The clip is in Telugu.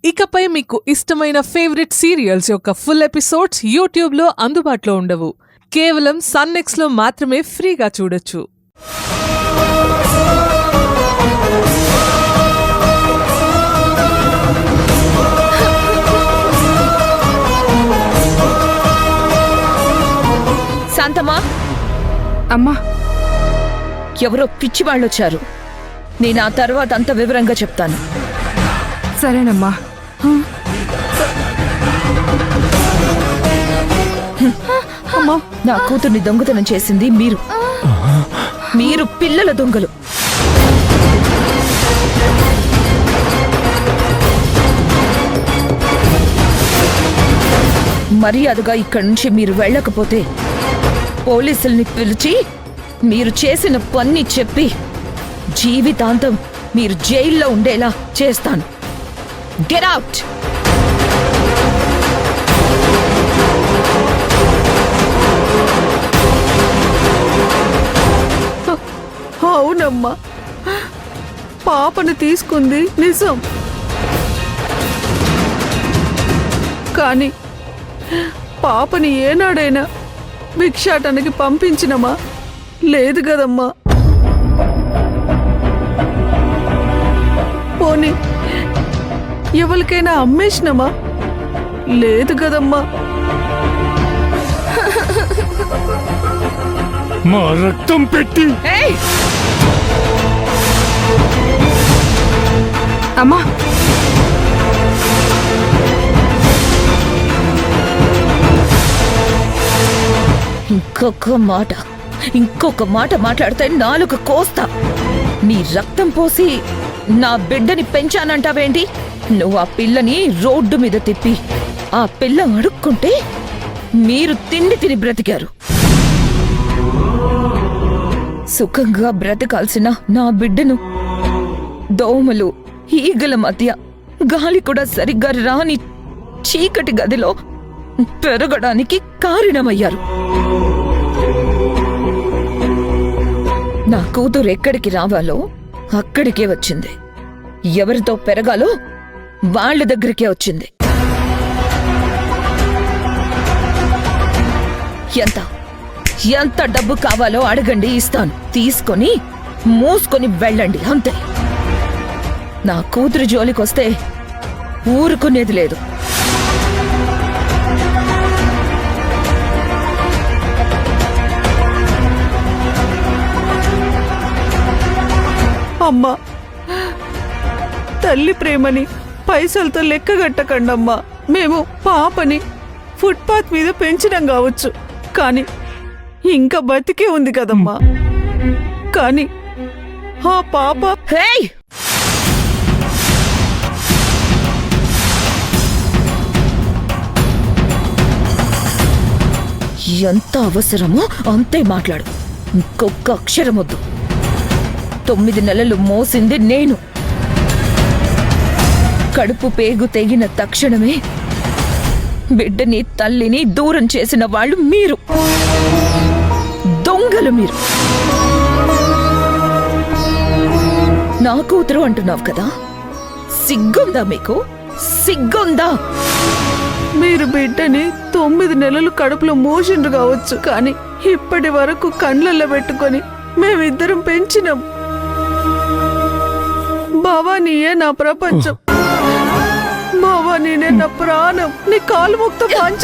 ఇకపై మీకు ఇష్టమైన ఫేవరెట్ సీరియల్స్ యొక్క ఫుల్ ఎపిసోడ్స్ యూట్యూబ్లో అందుబాటులో ఉండవు. కేవలం సన్నెక్స్లో మాత్రమే ఫ్రీగా చూడొచ్చు. శాంతమ్మా, అమ్మా, ఎవరో పిచ్చివాళ్ళొచ్చారు. నేను ఆ తర్వాత అంత వివరంగా చెప్తాను. సరేనమ్మా. అమ్మా, నా కూతుర్ని దొంగతనం చేసింది మీరు. మీరు పిల్లల దొంగలు. మర్యాదగా ఇక్కడి నుంచి మీరు వెళ్ళకపోతే పోలీసుల్ని పిలిచి మీరు చేసిన పని చెప్పి జీవితాంతం మీరు జైల్లో ఉండేలా చేస్తాను. Get out. అవునమ్మా, పాపను తీసుకుంది నిజం. కానీ పాపని ఏనాడైనా భిక్షాటనకి పంపించినమా? లేదు కదమ్మా. పోనీ ఎవరికైనా అమ్మేసినమా? లేదు కదమ్మా. మా రక్తం పెట్టి అమ్మా, ఇంకొక మాట మాట్లాడితే నాలుక కోస్తా. నీ రక్తం పోసి నా బిడ్డని పెంచానంటావేంటి? నువ్వు ఆ పిల్లని రోడ్డు మీద తిప్పి ఆ పిల్ల అడుక్కుంటే మీరు తిని బ్రతికారు. సుఖంగా బ్రతకాల్సిన నా బిడ్డను దోమలు, ఈగల మధ్య గాలి కూడా సరిగ్గా రాని చీకటి గదిలో పెరగడానికి కారణమయ్యారు. నా కూతురు ఎక్కడికి రావాలో అక్కడికే వచ్చింది. ఎవరితో పెరగాలో వాళ్ళ దగ్గరికే వచ్చింది. ఎంత డబ్బు కావాలో అడగండి, ఇస్తాను. తీసుకొని మూసుకొని వెళ్ళండి, అంతే. నా కూతురు జోలికొస్తే ఊరుకునేది లేదు. అమ్మా, తల్లి ప్రేమని పైసలతో లెక్కగట్టకండమ్మా. మేము పాపని ఫుట్పాత్ మీద పెంచినాం కావచ్చు, కానీ ఇంకా బతికే ఉంది కదమ్మా. కానీ ఆ పాప ఎంత అవసరమో అంతే మాట్లాడు. ఇంకొక అక్షరం వద్దు. 9 నెలలు మోసింది నేను. కడుపు పేగు తెగిన తక్షణమే బిడ్డని, తల్లిని దూరం చేసిన వాళ్ళు మీరు. దొంగలు మీరు. నా కూతురు అంటున్నావు కదా, సిగ్గుందా మీకు? సిగ్గుందా? మీరు బిడ్డని 9 నెలలు కడుపులో మోసిండ్రు కావచ్చు, కానీ ఇప్పటి వరకు కండ్లల్లో పెట్టుకొని మేమిద్దరం పెంచినాం. భవానీయే నా ప్రపంచం. భవానీనే నా ప్రాణం. నీ కాలు ముక్త పాంచ.